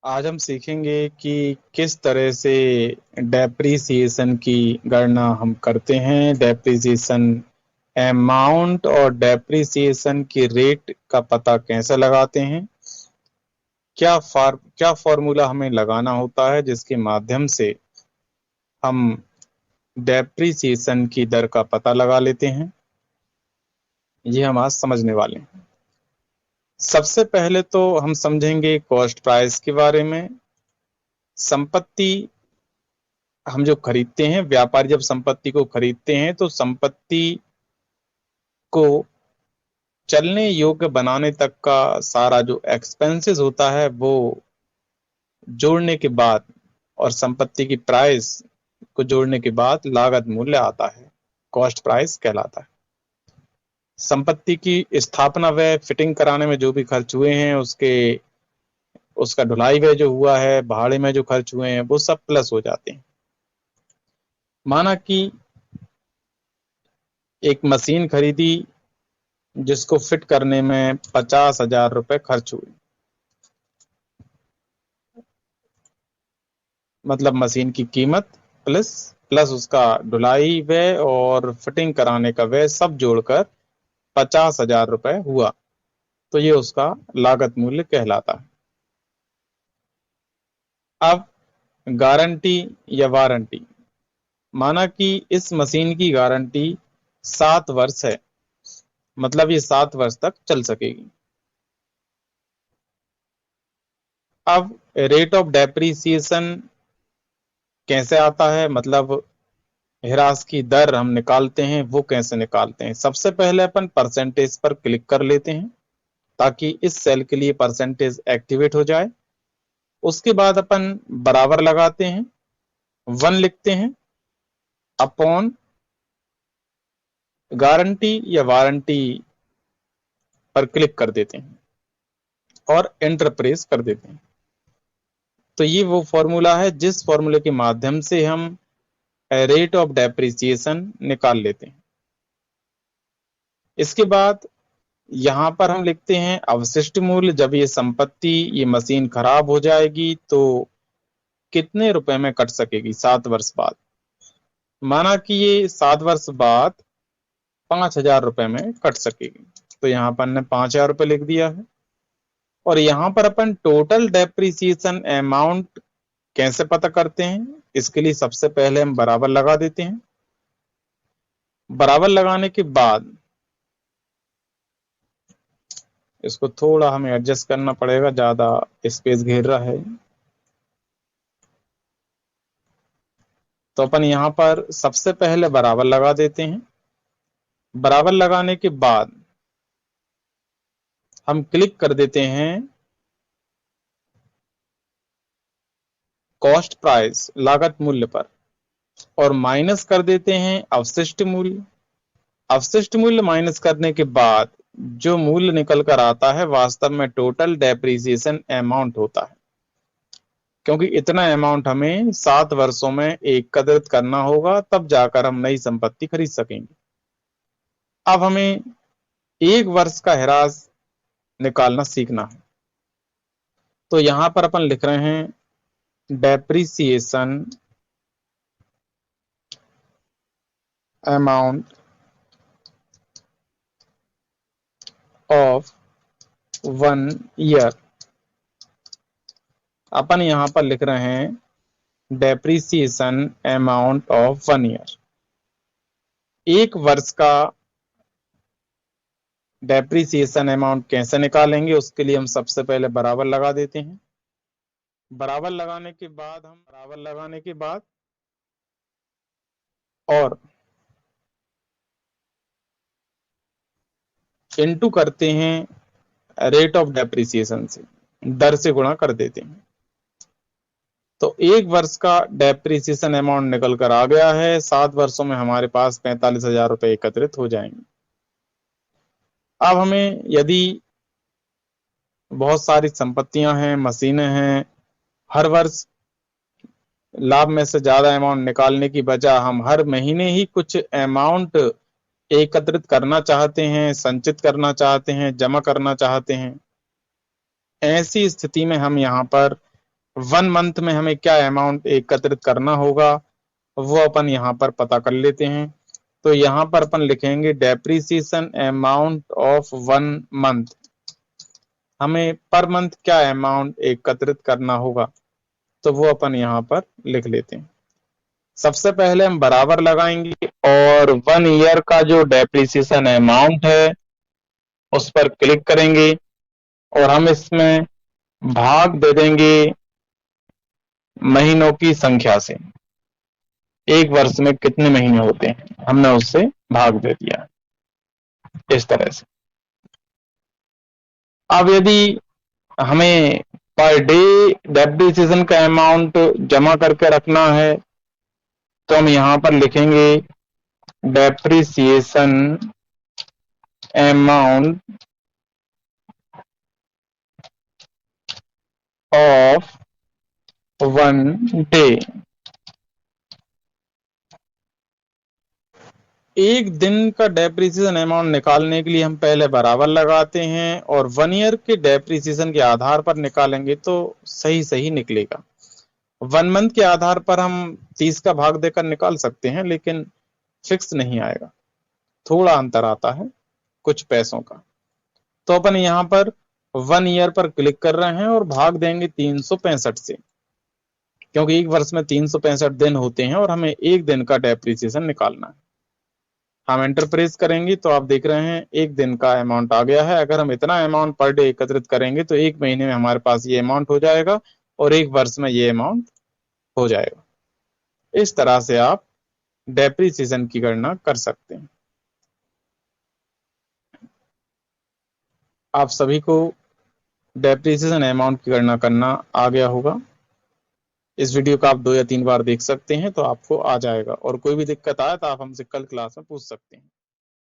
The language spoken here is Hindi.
आज हम सीखेंगे कि किस तरह से डेप्रिसिएशन की गणना हम करते हैं, डेप्रिसिएशन अमाउंट और डेप्रिसिएशन की रेट का पता कैसे लगाते हैं, क्या फॉर्मूला हमें लगाना होता है जिसके माध्यम से हम डेप्रिसिएशन की दर का पता लगा लेते हैं। ये हम आज समझने वाले हैं। सबसे पहले तो हम समझेंगे कॉस्ट प्राइस के बारे में। संपत्ति हम जो खरीदते हैं, व्यापारी जब संपत्ति को खरीदते हैं तो संपत्ति को चलने योग्य बनाने तक का सारा जो एक्सपेंसेस होता है वो जोड़ने के बाद और संपत्ति की प्राइस को जोड़ने के बाद लागत मूल्य आता है, कॉस्ट प्राइस कहलाता है। संपत्ति की स्थापना व्यय, फिटिंग कराने में जो भी खर्च हुए हैं उसका ढुलाई व्यय जो हुआ है, भाड़े में जो खर्च हुए हैं, वो सब प्लस हो जाते हैं। माना कि एक मशीन खरीदी जिसको फिट करने में 50,000 रुपए खर्च हुए, मतलब मशीन की कीमत प्लस उसका ढुलाई व्यय और फिटिंग कराने का व्यय सब जोड़कर 50,000 रुपए हुआ, तो ये उसका लागत मूल्य कहलाता है। अब गारंटी या वारंटी, माना कि इस मशीन की गारंटी 7 वर्ष है, मतलब ये 7 वर्ष तक चल सकेगी। अब रेट ऑफ डेप्रिसिएशन कैसे आता है, मतलब ह्रास की दर हम निकालते हैं, वो कैसे निकालते हैं। सबसे पहले अपन परसेंटेज पर क्लिक कर लेते हैं ताकि इस सेल के लिए परसेंटेज एक्टिवेट हो जाए। उसके बाद अपन बराबर लगाते हैं, 1 लिखते हैं अपॉन गारंटी या वारंटी पर क्लिक कर देते हैं और एंटर प्रेस कर देते हैं। तो ये वो फॉर्मूला है जिस फॉर्मूले के माध्यम से हम रेट ऑफ डेप्रिसिएशन निकाल लेते हैं। इसके बाद यहां पर हम लिखते हैं अवशिष्ट मूल्य। जब ये मशीन खराब हो जाएगी तो कितने रुपए में कट सकेगी 7 वर्ष बाद। माना कि ये 7 वर्ष बाद 5,000 रुपए में कट सकेगी, तो यहां पर ने 5,000 रुपए लिख दिया है। और यहां पर अपन टोटल डेप्रिसिएशन अमाउंट कैसे पता करते हैं, इसके लिए सबसे पहले हम बराबर लगा देते हैं। बराबर लगाने के बाद इसको थोड़ा हमें एडजस्ट करना पड़ेगा, ज्यादा स्पेस घेर रहा है। तो अपन यहां पर सबसे पहले बराबर लगा देते हैं। बराबर लगाने के बाद हम क्लिक कर देते हैं कॉस्ट प्राइस, लागत मूल्य पर, और माइनस कर देते हैं अवशिष्ट मूल्य। अवशिष्ट मूल्य माइनस करने के बाद जो मूल्य निकल कर आता है वास्तव में टोटल डेप्रिसिएशन अमाउंट होता है, क्योंकि इतना अमाउंट हमें 7 वर्षों में एकत्रित करना होगा, तब जाकर हम नई संपत्ति खरीद सकेंगे। अब हमें 1 वर्ष का ह्रास निकालना सीखना है। तो यहां पर अपन लिख रहे हैं डेप्रिसिएशन अमाउंट ऑफ 1 ईयर। अपन यहां पर लिख रहे हैं डेप्रिसिएशन अमाउंट ऑफ 1 ईयर। 1 वर्ष का डेप्रिसिएशन अमाउंट कैसे निकालेंगे, उसके लिए हम सबसे पहले बराबर लगा देते हैं। बराबर लगाने के बाद और इनटू करते हैं रेट ऑफ डेप्रिसिएशन से, दर से गुणा कर देते हैं। तो 1 वर्ष का डेप्रिसिएशन अमाउंट निकल कर आ गया है। 7 वर्षों में हमारे पास 45,000 रुपए एकत्रित हो जाएंगे। अब हमें यदि बहुत सारी संपत्तियां हैं, मशीनें हैं, हर वर्ष लाभ में से ज्यादा अमाउंट निकालने की बजाय हम हर महीने ही कुछ अमाउंट एकत्रित करना चाहते हैं, संचित करना चाहते हैं, जमा करना चाहते हैं, ऐसी स्थिति में हम यहाँ पर 1 मंथ में हमें क्या अमाउंट एकत्रित करना होगा वो अपन यहाँ पर पता कर लेते हैं। तो यहाँ पर अपन लिखेंगे डेप्रीसिएशन अमाउंट ऑफ 1 मंथ। हमें पर मंथ क्या अमाउंट एकत्रित करना होगा तो वो अपन यहाँ पर लिख लेते हैं। सबसे पहले हम बराबर लगाएंगे और 1 ईयर का जो डेप्रीसिएशन अमाउंट है उस पर क्लिक करेंगे और हम इसमें भाग दे देंगे महीनों की संख्या से। एक वर्ष में कितने महीने होते हैं हमने उससे भाग दे दिया इस तरह से। अब यदि हमें पर डे डेप्रिसिएशन का अमाउंट जमा करके रखना है तो हम यहां पर लिखेंगे डेप्रिसिएशन अमाउंट ऑफ 1 डे। एक दिन का डेप्रिसिएशन अमाउंट निकालने के लिए हम पहले बराबर लगाते हैं और 1 ईयर के डेप्रिसिएशन के आधार पर निकालेंगे तो सही सही निकलेगा। 1 मंथ के आधार पर हम 30 का भाग देकर निकाल सकते हैं लेकिन फिक्स नहीं आएगा, थोड़ा अंतर आता है कुछ पैसों का। तो अपन यहाँ पर 1 ईयर पर क्लिक कर रहे हैं और भाग देंगे 365 से, क्योंकि एक वर्ष में 365 दिन होते हैं और हमें एक दिन का डेप्रिसिएशन निकालना है। हम एंटर प्रेस करेंगे तो आप देख रहे हैं एक दिन का अमाउंट आ गया है। अगर हम इतना अमाउंट पर डे एकत्रित करेंगे तो एक महीने में हमारे पास ये अमाउंट हो जाएगा और एक वर्ष में ये अमाउंट हो जाएगा। इस तरह से आप डेप्रिसिएशन की गणना कर सकते हैं। आप सभी को डेप्रिसिएशन अमाउंट की गणना करना आ गया होगा। इस वीडियो को आप 2 या 3 बार देख सकते हैं तो आपको आ जाएगा, और कोई भी दिक्कत आए तो आप हमसे कल क्लास में पूछ सकते हैं।